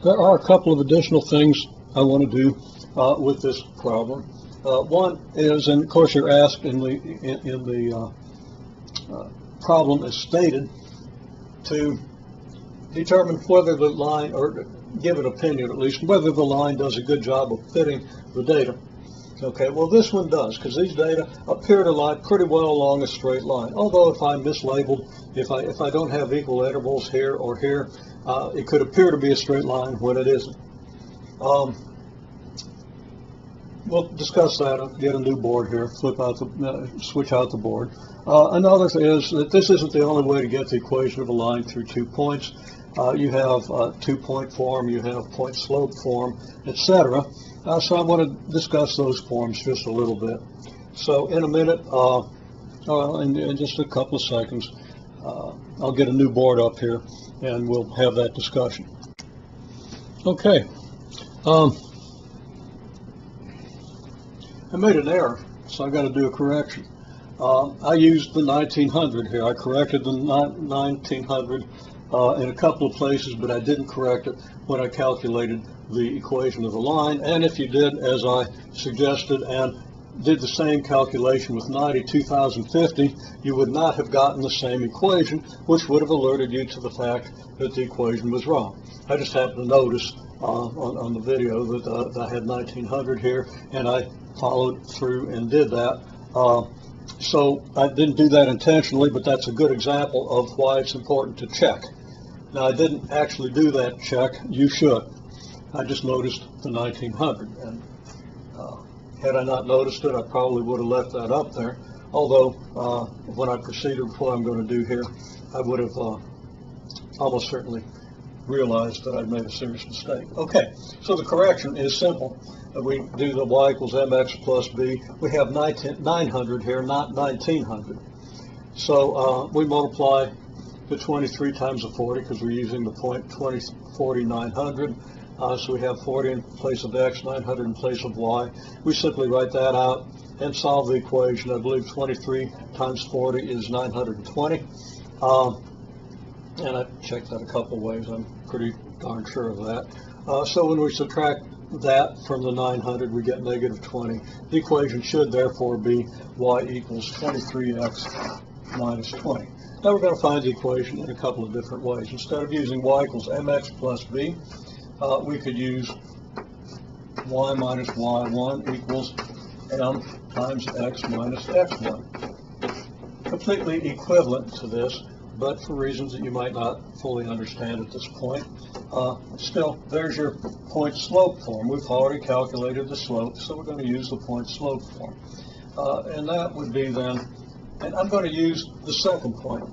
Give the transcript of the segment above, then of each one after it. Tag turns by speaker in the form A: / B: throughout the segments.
A: There are a couple of additional things I want to do with this problem. One is, and of course you're asked in the problem as stated, to determine whether the line, or give an opinion at least, whether the line does a good job of fitting the data. Okay, well this one does, because these data appear to lie pretty well along a straight line. Although if I'm mislabeled, if I don't have equal intervals here or here, it could appear to be a straight line when it isn't. We'll discuss that. I'll get a new board here, switch out the board. Another thing is that this isn't the only way to get the equation of a line through 2 points. You have 2-point form, you have point slope form, etc. So I want to discuss those forms just a little bit. So in a minute, in just a couple of seconds, I'll get a new board up here and we'll have that discussion. Okay. I made an error, so I've got to do a correction. I used the 1900 here. I corrected the 1900 in a couple of places, but I didn't correct it when I calculated the equation of the line. And if you did as I suggested and did the same calculation with 2050, you would not have gotten the same equation, which would have alerted you to the fact that the equation was wrong. I just happened to notice on the video that I had 1900 here, and I followed through and did that. So I didn't do that intentionally, but that's a good example of why it's important to check. Now, I didn't actually do that check. You should. I just noticed the 1900, and had I not noticed it, I probably would have left that up there. Although, when I proceeded with what I'm going to do here, I would have almost certainly realized that I'd made a serious mistake. Okay, so the correction is simple. We do the y equals mx plus b. We have 900 here, not 1900. So we multiply the 23 times the 40 because we're using the point 40, 900. So we have 40 in place of x, 900 in place of y. We simply write that out and solve the equation. I believe 23 times 40 is 920. And I checked that a couple of ways. I'm pretty darn sure of that. So when we subtract that from the 900, we get negative 20. The equation should therefore be y equals 23x minus 20. Now we're going to find the equation in a couple of different ways. Instead of using y equals mx plus b, we could use y minus y1 equals m times x minus x1. Completely equivalent to this, but for reasons that you might not fully understand at this point. Still, there's your point slope form. We've already calculated the slope, so we're going to use the point slope form. And that would be then, and I'm going to use the second point.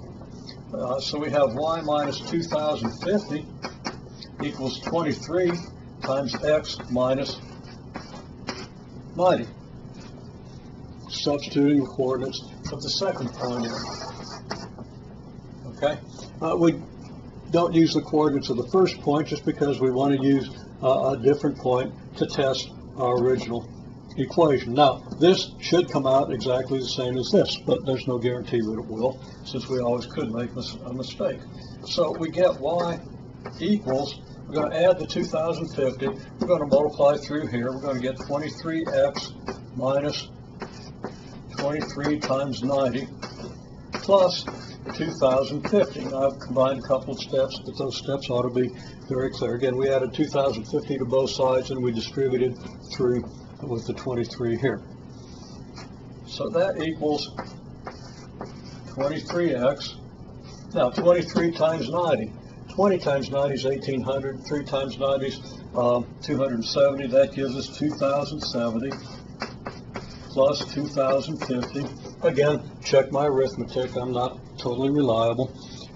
A: So we have y minus 2050 equals 23 times x minus 90. Substituting the coordinates of the second point in. Okay, we don't use the coordinates of the first point just because we want to use a different point to test our original equation. Now, this should come out exactly the same as this, but there's no guarantee that it will, since we always could make a mistake. So we get y equals, we're going to add the 2050, we're going to multiply through here, we're going to get 23x minus 23 times 90 plus 2050. Now I've combined a couple of steps, but those steps ought to be very clear. Again, we added 2050 to both sides and we distributed through with the 23 here. So that equals 23x. Now 23 times 90. 20 times 90 is 1800. 3 times 90 is 270. That gives us 2070 plus 2050. Again, check my arithmetic. I'm not totally reliable.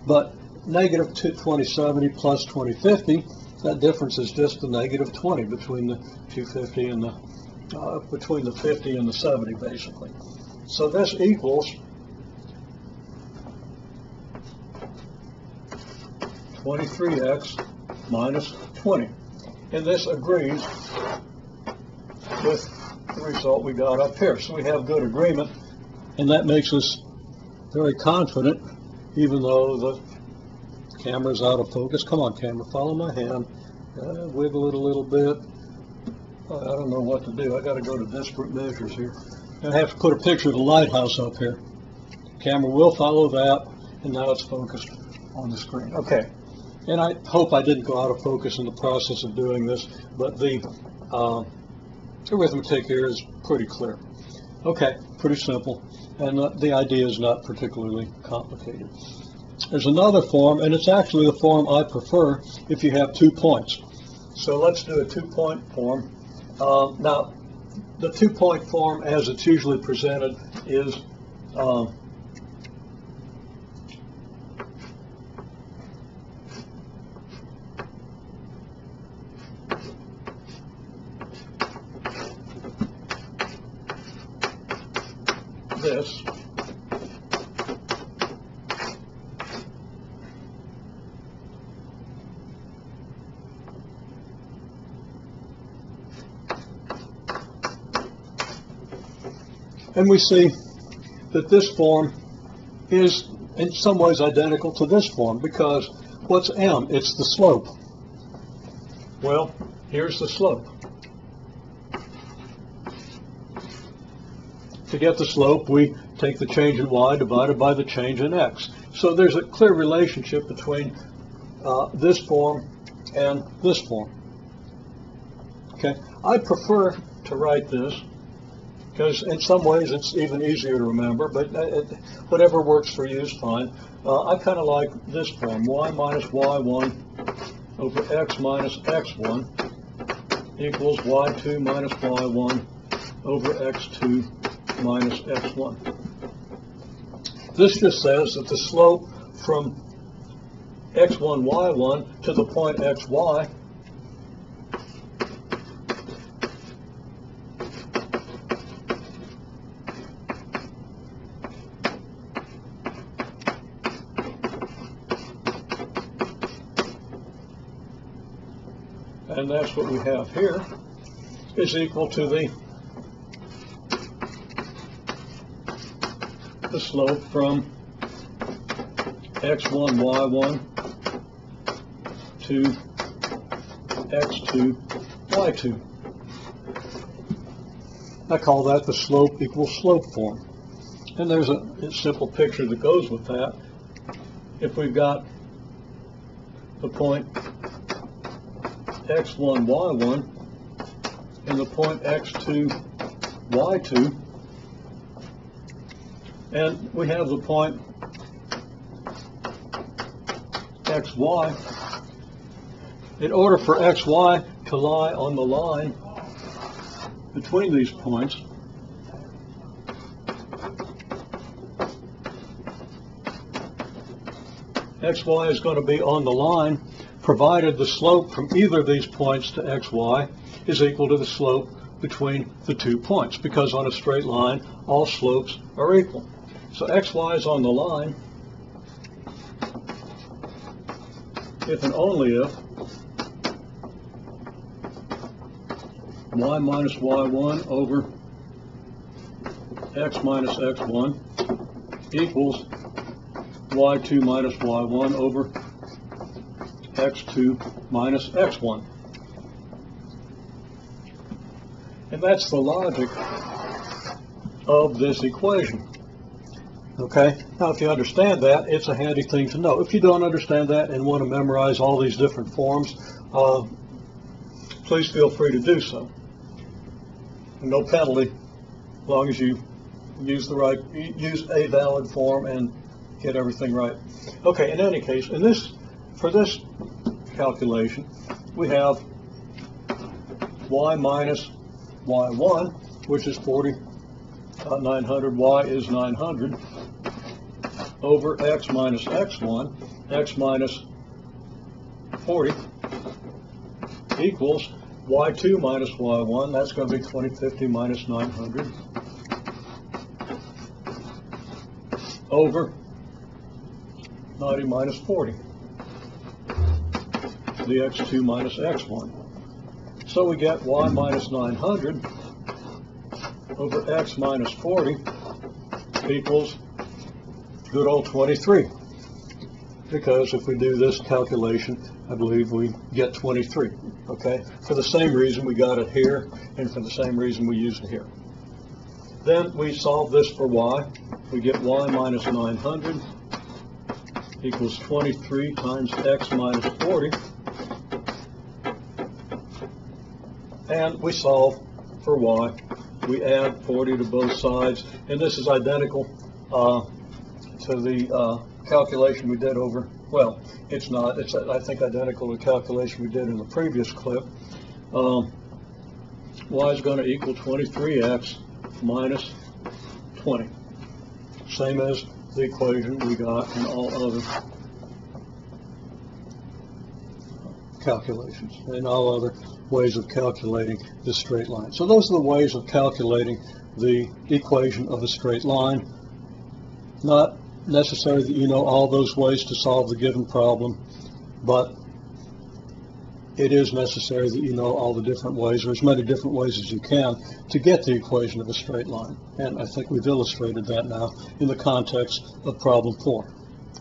A: But negative 2070 plus 2050, that difference is just the negative 20 between the 250 and the between the 50 and the 70, basically. So this equals 23x minus 20. And this agrees with the result we got up here. So we have good agreement, and that makes us very confident, even though the camera's out of focus. Come on, camera, follow my hand. Wiggle it a little bit. I don't know what to do. I got to go to disparate measures here. I have to put a picture of the lighthouse up here. Camera will follow that, and now it's focused on the screen. Okay, and I hope I didn't go out of focus in the process of doing this, but the arithmetic here is pretty clear. Okay, pretty simple, and the idea is not particularly complicated. There's another form, and it's actually the form I prefer if you have 2 points. So let's do a 2-point form. Now, the 2-point form, as it's usually presented, is this. And we see that this form is in some ways identical to this form, because what's m? It's the slope. Well, here's the slope. To get the slope, we take the change in y divided by the change in x. So there's a clear relationship between this form and this form. Okay, I prefer to write this because in some ways it's even easier to remember, but whatever works for you is fine. I kind of like this form, y minus y1 over x minus x1 equals y2 minus y1 over x2 minus x1. This just says that the slope from x1, y1 to the point xy and that's what we have here, is equal to the slope from x1, y1 to x2, y2. I call that the slope equals slope form. And there's a simple picture that goes with that. If we've got the point x1, y1 and the point x2, y2, and we have the point xy. In order for xy to lie on the line between these points, xy is going to be on the line provided the slope from either of these points to xy is equal to the slope between the 2 points, because on a straight line all slopes are equal. So xy is on the line if and only if y minus y1 over x minus x1 equals y2 minus y1 over x2 minus x1. And that's the logic of this equation. Okay, now if you understand that, it's a handy thing to know. If you don't understand that and want to memorize all these different forms, please feel free to do so. No penalty, as long as you use a valid form and get everything right. Okay, in any case, for this calculation, we have y minus y1, which is 900, y is 900, over x minus x1, x minus 40, equals y2 minus y1, that's going to be 2050 minus 900, over 90 minus 40, the x2 minus x1. So we get y minus 900 over x minus 40 equals good old 23. Because if we do this calculation I believe we get 23, okay? For the same reason we got it here, and for the same reason we used it here. Then we solve this for y. We get y minus 900 equals 23 times x minus 40. And we solve for y. We add 40 to both sides, and this is identical to the calculation we did over, well, it's not, it's I think identical to the calculation we did in the previous clip. Y is going to equal 23x minus 20. Same as the equation we got in all other calculations, and all other ways of calculating this straight line. So those are the ways of calculating the equation of a straight line. Not necessary that you know all those ways to solve the given problem, but it is necessary that you know all the different ways, or as many different ways as you can, to get the equation of a straight line. And I think we've illustrated that now in the context of problem 4.